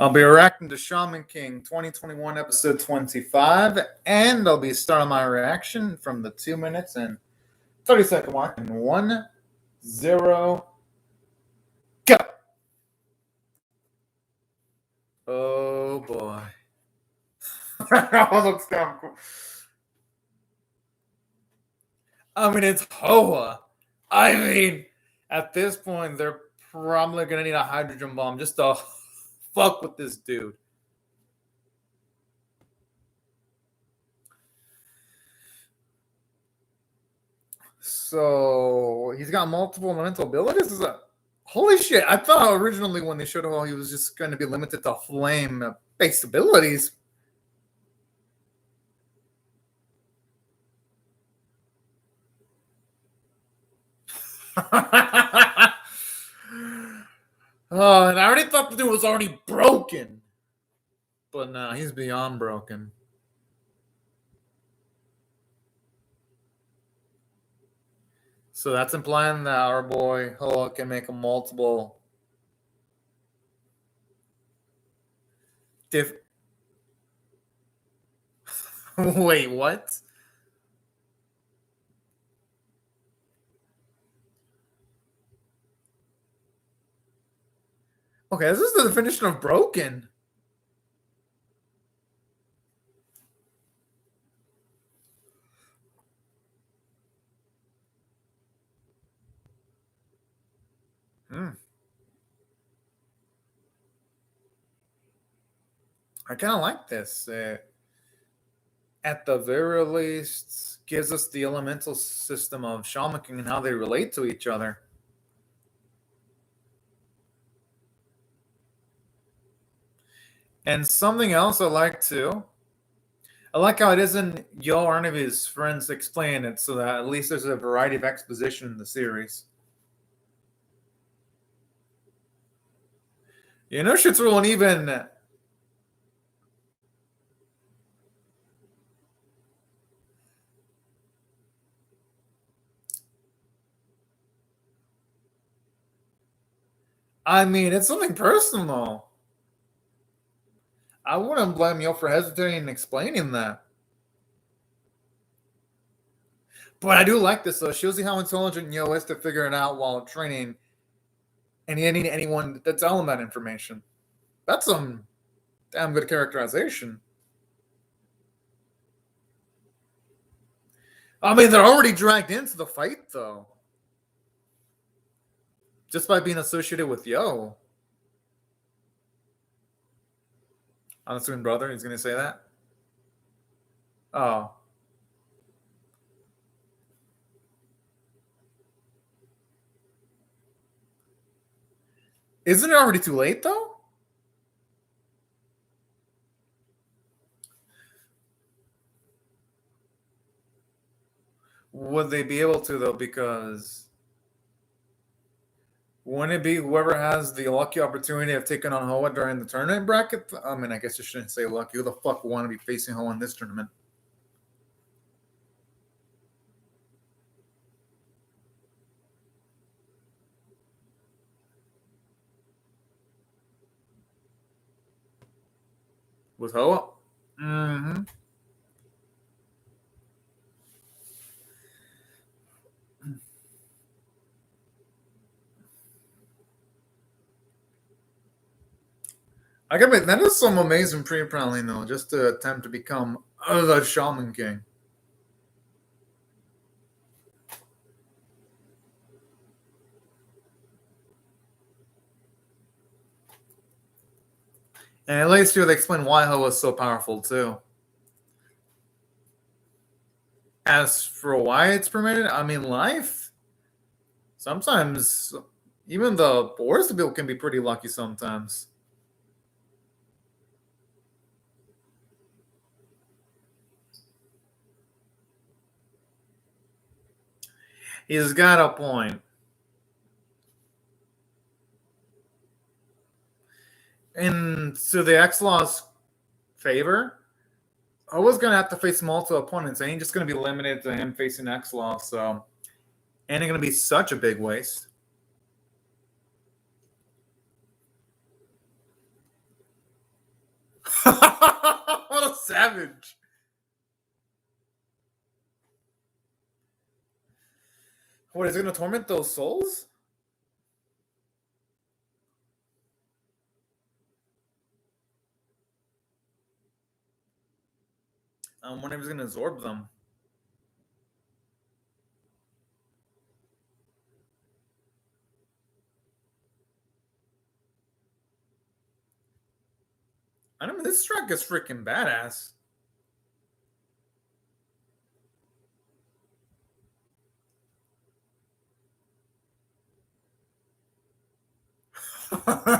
I'll be reacting to Shaman King 2021 episode 25, and I'll be starting my reaction from the 2 minutes and 30-second mark in 1, 0, go! Oh boy. That looks kind of cool. I mean, it's Hoa. I mean, at this point, they're probably going to need a hydrogen bomb just to fuck with this dude. So he's got multiple elemental abilities. Holy shit! I thought originally when they showed how he was just going to be limited to flame-based abilities. Oh, and I already thought the dude was already broken, but no, he's beyond broken. So that's implying that our boy Hoa can make a multiple Wait, what? Okay, this is the definition of broken. I kind of like this. At the very least, gives us the elemental system of Shaman King and how they relate to each other. And something else I like too. I like how it isn't Yo or any of his friends explain it, so that at least there's a variety of exposition in the series. You know, shit's real uneven. I mean, it's something personal. I wouldn't blame Yo for hesitating and explaining that. But I do like this, though. It shows you how intelligent Yo is to figure it out while training, and he didn't need anyone to tell him that information. That's some damn good characterization. I mean, they're already dragged into the fight, though. Just by being associated with Yo. I'm assuming brother, he's going to say that? Oh. Isn't it already too late, though? Would they be able to, though? Because wouldn't it be whoever has the lucky opportunity of taking on Hoa during the tournament bracket? I mean, I guess you shouldn't say lucky. Who the fuck would want to be facing Hoa in this tournament? With Hoa? Mm-hmm. I gotta admit, that is some amazing pre-planning, though, just to attempt to become the Shaman King. And at least here they explain why Hoa is so powerful, too. As for why it's permitted, I mean, life. Sometimes, even the poorest people can be pretty lucky sometimes. He's got a point. And to the X-Law's favor, I was going to have to face multiple opponents. I ain't just going to be limited to him facing X-Law, so ain't going to be such a big waste. savage. What, is it going to torment those souls? I wonder if he's going to absorb them. I mean, this track is freaking badass.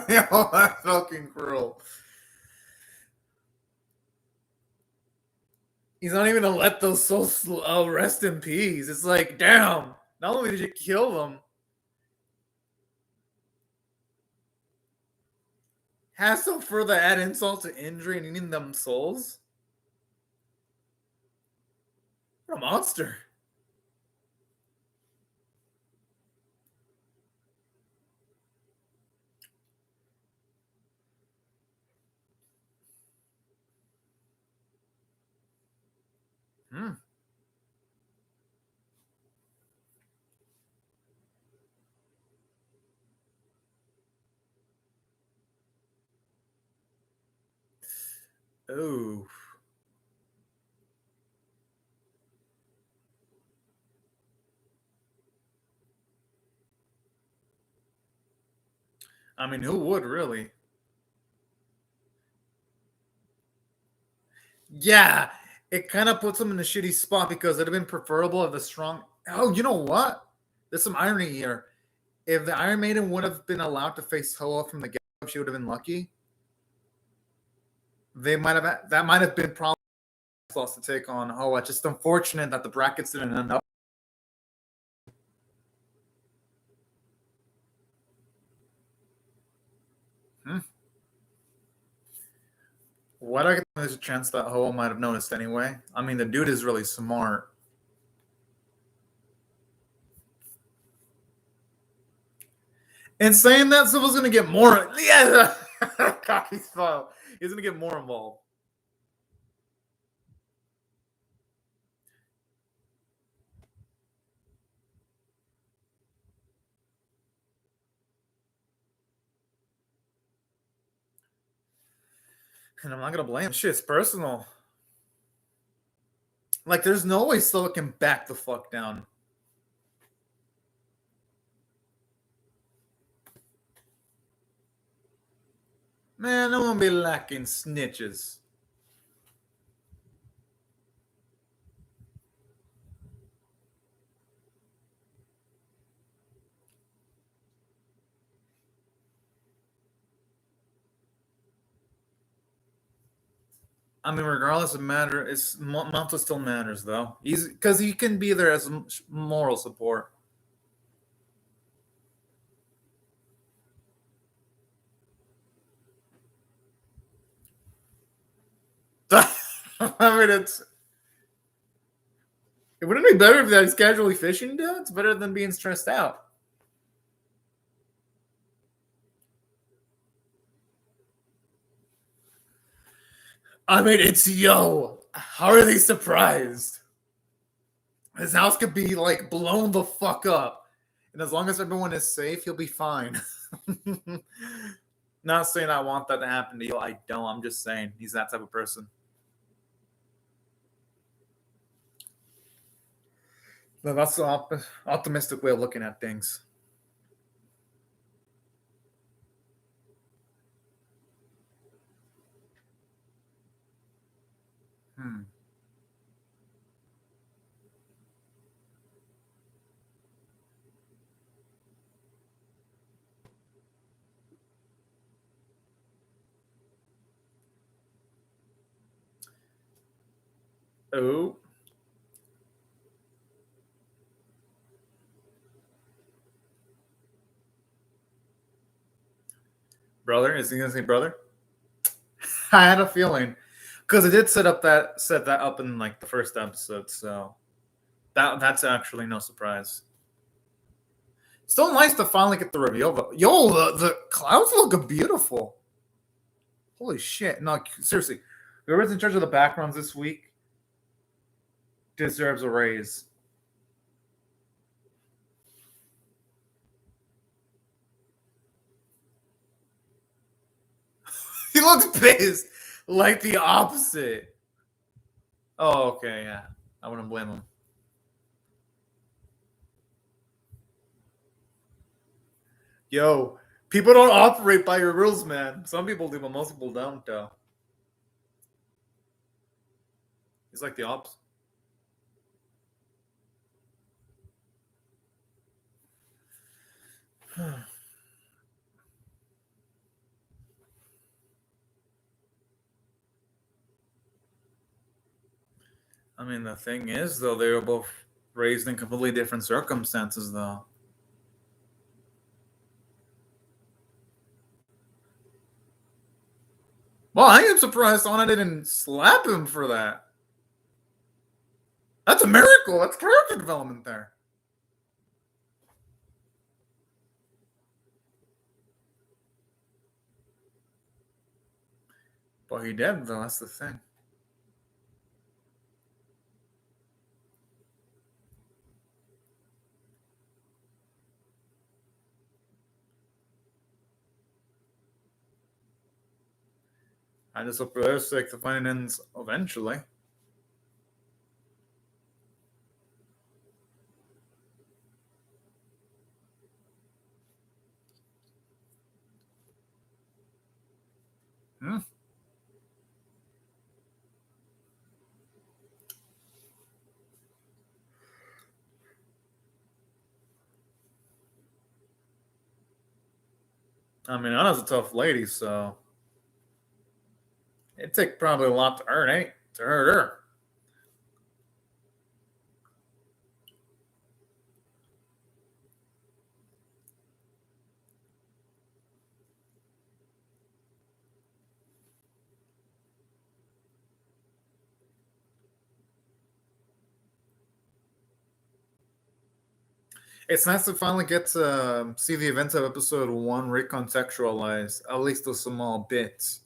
Yo, that's fucking cruel. He's not even gonna let those souls rest in peace. It's like, damn. Not only did you kill them, has to further add insult to injury and eating them souls. What a monster. Hmm. Oh. I mean, who would really? Yeah, it kind of puts him in a shitty spot because it'd have been preferable if the strong. Oh, you know what? There's some irony here. If the Iron Maiden would have been allowed to face Hoa from the get-go, she would have been lucky. That might have been probably lost to take on Hoa. Just unfortunate that the brackets didn't end up. What I think there's a chance that Hoa might have noticed anyway. I mean, the dude is really smart. And saying that, Silva's going to get more. Yeah, cocky style. He's going to get more involved. And I'm not going to blame him. Shit's personal. Like, there's no way Silva can back the fuck down. Man, no one be lacking snitches. I mean, regardless of matter, Manta still matters though. Because he can be there as moral support. I mean, it wouldn't be better if he's casually fishing, dude. It's better than being stressed out. I mean, it's Yo. How are they surprised? His house could be like blown the fuck up. And as long as everyone is safe, he'll be fine. Not saying I want that to happen to you. I don't. I'm just saying he's that type of person. No, that's the optimistic way of looking at things. Oh. Brother? Is he gonna say brother? I had a feeling. Because it did set that up in like the first episode, so that's actually no surprise. Still nice to finally get the reveal, but yo, the clouds look beautiful. Holy shit! No, seriously, Whoever's in charge of the backgrounds this week deserves a raise. He looks pissed, like the opposite. Oh, okay, yeah. I wouldn't blame him. Yo, people don't operate by your rules, man. Some people do, but most people don't, though. He's like the opposite. I mean, the thing is, though, they were both raised in completely different circumstances, though. Well, I am surprised Anna didn't slap him for that. That's a miracle. That's character development there. But he did, though. That's the thing. I just hope they're sick to find ends eventually. Hmm. I mean, Anna's a tough lady, so it'd take probably a lot to earn, eh? To hurt her. It's nice to finally get to see the events of episode 1 recontextualized, at least a small bit.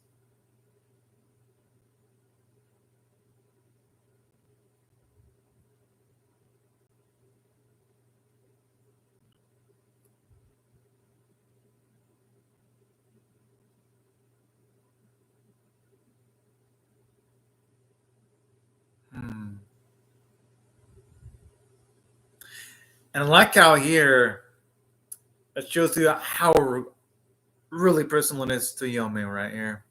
Hmm. And I like how here it shows you how really personal it is to Yomi right here.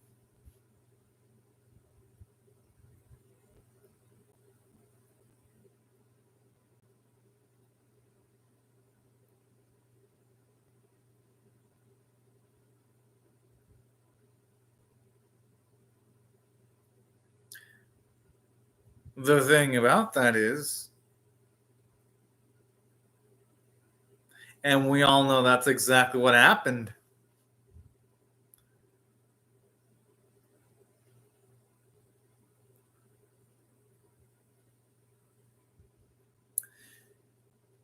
The thing about that is, and we all know that's exactly what happened.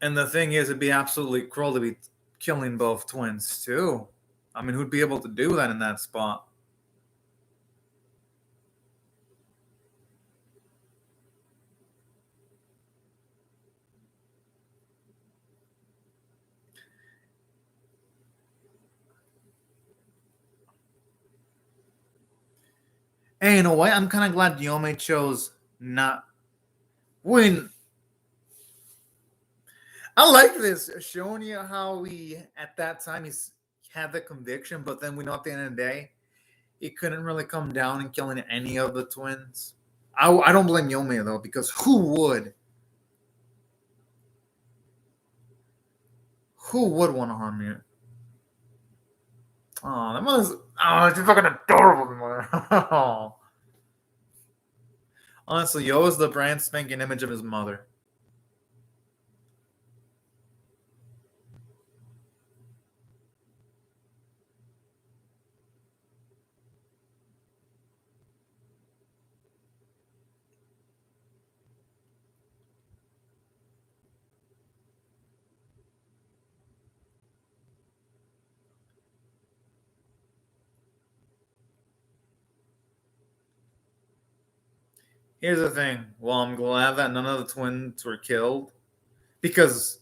And the thing is, it'd be absolutely cruel to be killing both twins, too. I mean, who'd be able to do that in that spot? Hey, in a way, I'm kind of glad Yome chose not. When I like this, showing you how he at that time he's had the conviction, but then we know at the end of the day, he couldn't really come down and killing any of the twins. I don't blame Yome though, because who would? Who would want to harm you? Oh, that mother's. Oh, she's fucking adorable, mother. Oh. Honestly, Yo is the brand spanking image of his mother. Here's the thing. Well, I'm glad that none of the twins were killed because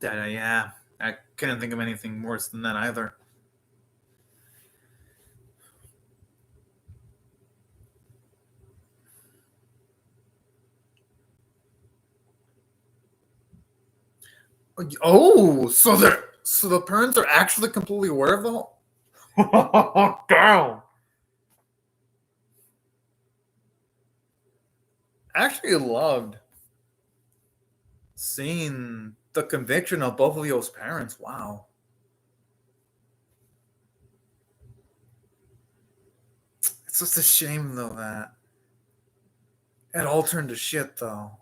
yeah, I couldn't think of anything worse than that either. Oh, so the parents are actually completely aware of the whole. Damn. I actually loved seeing the conviction of both of those parents. Wow. It's just a shame though that it all turned to shit though.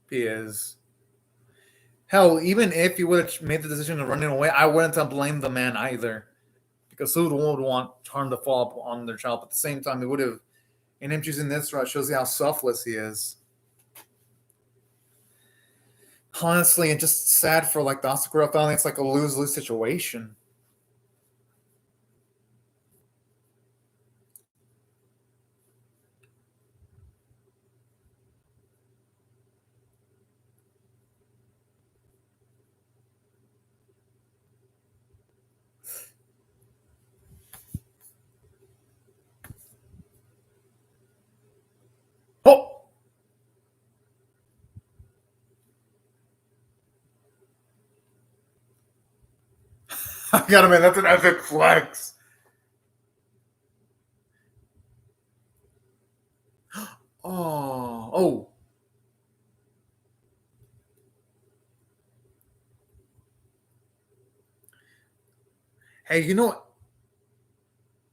Because hell, even if you would have made the decision of running away, I wouldn't have blamed the man either. Because who would want harm to fall on their child? But at the same time, they would have. And him choosing this route shows you how selfless he is. Honestly, and just sad for like the Asakura family. It's like a lose-lose situation. Oh, I gotta admit, that's an epic flex. Oh. Hey, you know what?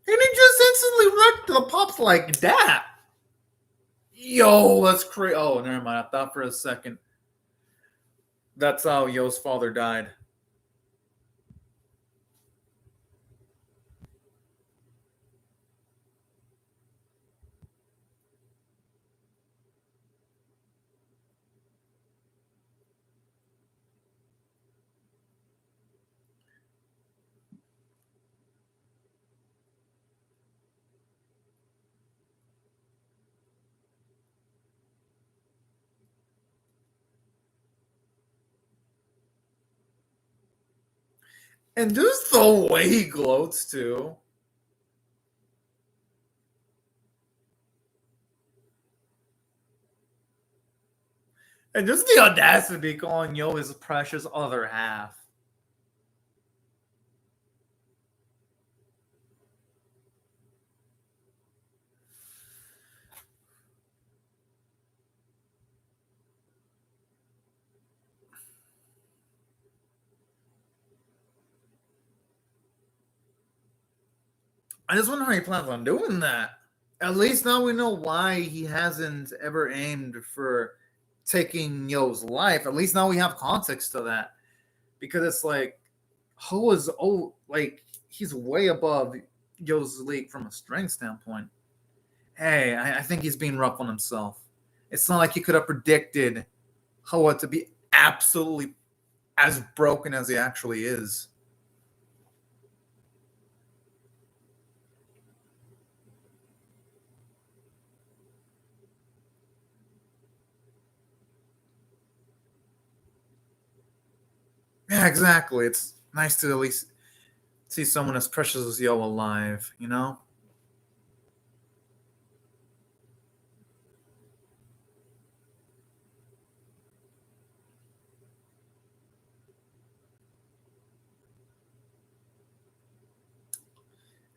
And he just instantly wrecked the pops like that. Yo, that's crazy. Oh, never mind. I thought for a second that's how Yo's father died. And just the way he gloats too. And just the audacity calling Yo his precious other half. I just wonder how he plans on doing that. At least now we know why he hasn't ever aimed for taking Yo's life. At least now we have context to that. Because it's like Ho is like he's way above Yo's league from a strength standpoint. Hey, I think he's being rough on himself. It's not like he could have predicted Hoa to be absolutely as broken as he actually is. Yeah, exactly. It's nice to at least see someone as precious as Yo alive, you know?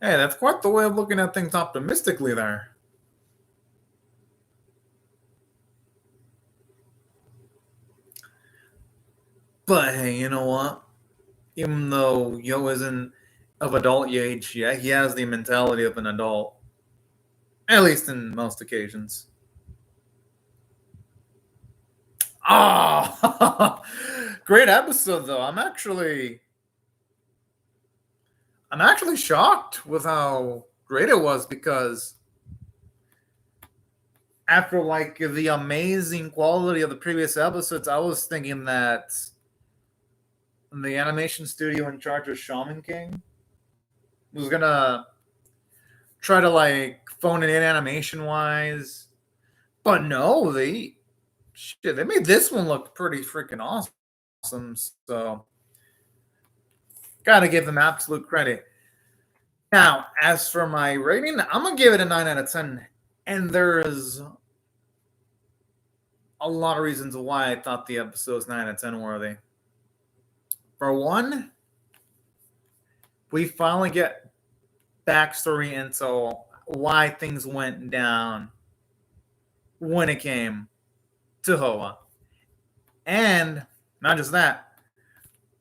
Hey, that's quite the way of looking at things optimistically there. But hey, you know what? Even though Yo isn't of adult age yet, he has the mentality of an adult. At least in most occasions. Oh, great episode though. I'm actually I'm actually shocked with how great it was because after like the amazing quality of the previous episodes, I was thinking that the animation studio in charge of Shaman King was gonna try to like phone it in animation wise, but no, they made this one look pretty freaking awesome. So gotta give them absolute credit. Now, as for my rating, I'm gonna give it a 9 out of 10, and there's a lot of reasons why I thought the episode's 9 out of 10 worthy. For one, we finally get backstory into why things went down when it came to Hoa. And not just that,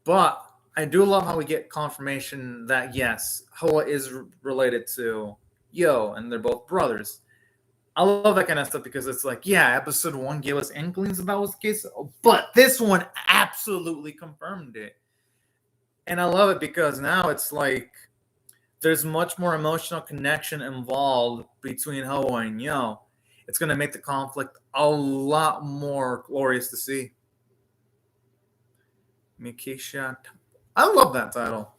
but I do love how we get confirmation that yes, Hoa is related to Yo, and they're both brothers. I love that kind of stuff because it's like, yeah, episode 1 gave us inklings that was the case, but this one absolutely confirmed it. And I love it because now it's like there's much more emotional connection involved between Hoa and Yo. It's going to make the conflict a lot more glorious to see. Mikisha. I love that title.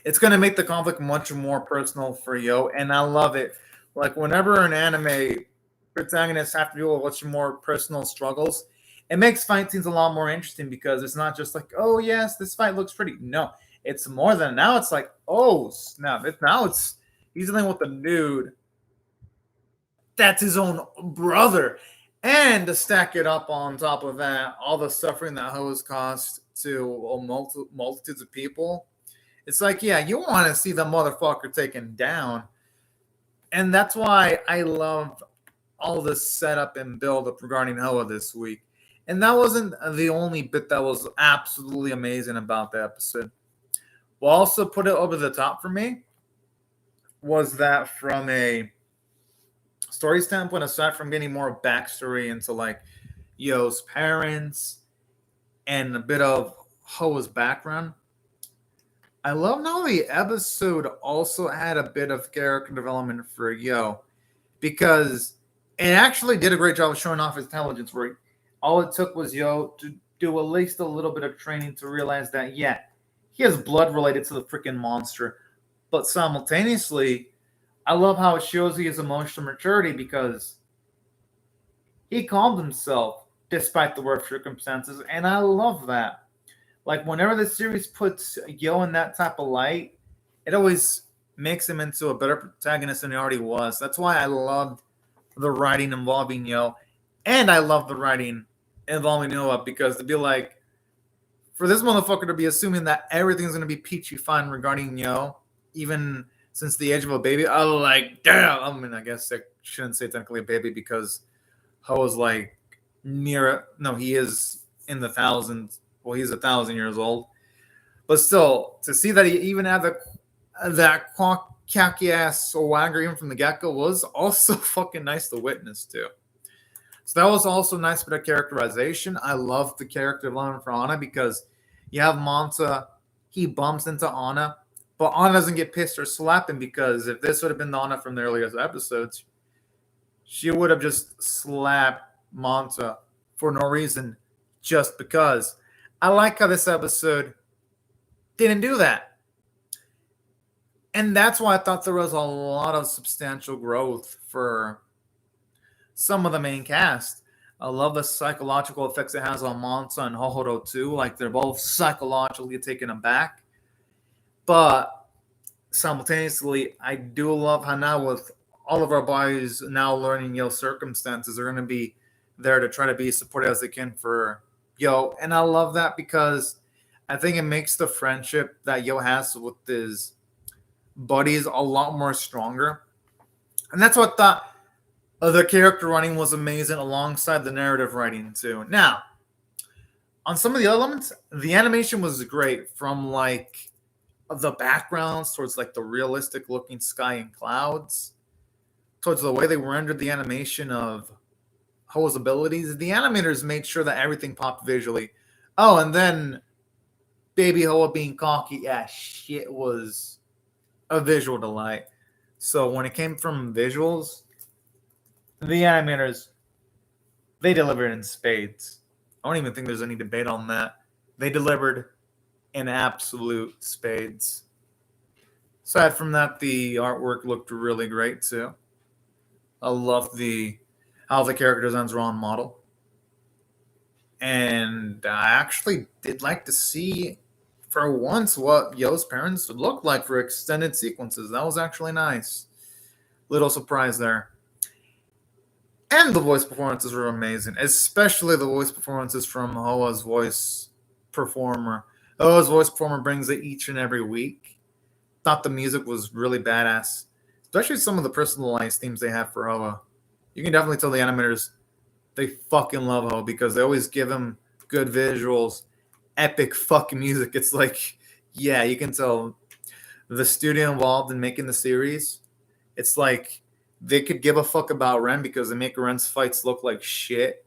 It's going to make the conflict much more personal for Yo, and I love it. Like, whenever an anime protagonists have to deal with much more personal struggles, it makes fight scenes a lot more interesting because it's not just like, oh, yes, this fight looks pretty. No, it's more than now. It's like, oh, snap. Now he's dealing with a dude that's his own brother. And to stack it up on top of that, all the suffering that Ho has caused to multitudes of people, it's like, yeah, you want to see the motherfucker taken down. And that's why I love all this setup and build up regarding Hoa this week. And that wasn't the only bit that was absolutely amazing about the episode. What also put it over the top for me was that from a story standpoint, aside from getting more backstory into like Yo's parents and a bit of Hoa's background, I love how the episode also had a bit of character development for Yo, because it actually did a great job of showing off his intelligence, where all it took was Yo to do at least a little bit of training to realize that, yeah, he has blood related to the freaking monster. But simultaneously, I love how it shows his emotional maturity because he calmed himself despite the worst circumstances, and I love that. Like, whenever the series puts Yo in that type of light, it always makes him into a better protagonist than he already was. That's why I loved the writing involving Yo, and I love the writing involving Noah, because to be like, for this motherfucker to be assuming that everything's going to be peachy fine regarding Yo, even since the age of a baby, I was like, damn. I mean, I guess I shouldn't say technically a baby because Ho's like he is in the thousands. Well, he's 1,000 years old. But still, to see that he even had that cocky ass swagger even from the get-go was also fucking nice to witness too. So that was also a nice bit of characterization. I love the character development for Anna because you have Manta, he bumps into Anna, but Anna doesn't get pissed or slap him, because if this would have been the Anna from the earliest episodes, she would have just slapped Manta for no reason, just because. I like how this episode didn't do that. And that's why I thought there was a lot of substantial growth for some of the main cast. I love the psychological effects it has on Manta and Hohoro too. Like, they're both psychologically taken aback. But simultaneously, I do love how now, with all of our boys now learning Yo's circumstances, they're going to be there to try to be supportive as they can for Yo. And I love that because I think it makes the friendship that Yo has with his buddies a lot more stronger. And that's what I thought the character writing was amazing alongside the narrative writing too. Now, on some of the elements, the animation was great, from like the backgrounds towards like the realistic looking sky and clouds, towards the way they rendered the animation of Ho's abilities. The animators made sure that everything popped visually. Oh, and then Baby Hoa being cocky as shit was a visual delight. So when it came from visuals, the animators, they delivered in spades. I don't even think there's any debate on that. They delivered in absolute spades. Aside from that, the artwork looked really great too. I love how the character designs were on model. And I actually did like to see, for once, what Yo's parents would look like for extended sequences. That was actually nice. Little surprise there. And the voice performances were amazing, especially the voice performances from Hoa's voice performer. Hoa's voice performer brings it each and every week. Thought the music was really badass, especially some of the personalized themes they have for Hoa. You can definitely tell the animators, they fucking love Hoa because they always give him good visuals, epic fucking music. It's like, yeah, you can tell the studio involved in making the series. It's like they could give a fuck about Ren because they make Ren's fights look like shit.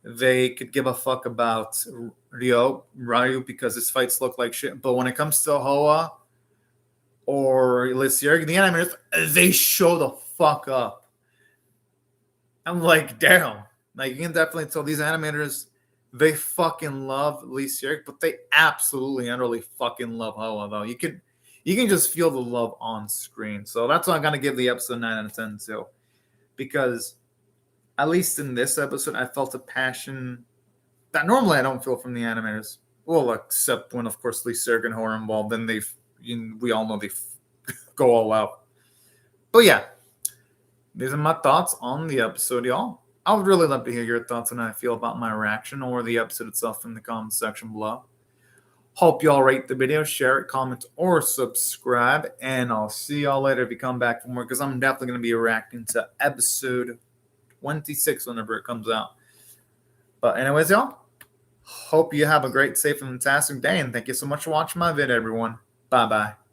They could give a fuck about Ryu because his fights look like shit. But when it comes to Hoa or Lysier, the animators, they show the fuck up. I'm like, damn. Like, you can definitely tell these animators, they fucking love Lysier, but they absolutely, utterly fucking love Hoa, though. You can just feel the love on screen. So that's what I'm going to give the episode 9 out of 10 to. Because, at least in this episode, I felt a passion that normally I don't feel from the animators. Well, except when, of course, Lysier and Hoa are involved. Then we all know they go all out. But yeah, these are my thoughts on the episode, y'all. I would really love to hear your thoughts on how I feel about my reaction or the episode itself in the comment section below. Hope y'all rate the video, share it, comment, or subscribe. And I'll see y'all later if you come back for more, because I'm definitely going to be reacting to episode 26 whenever it comes out. But anyways, y'all, hope you have a great, safe, and fantastic day. And thank you so much for watching my video, everyone. Bye-bye.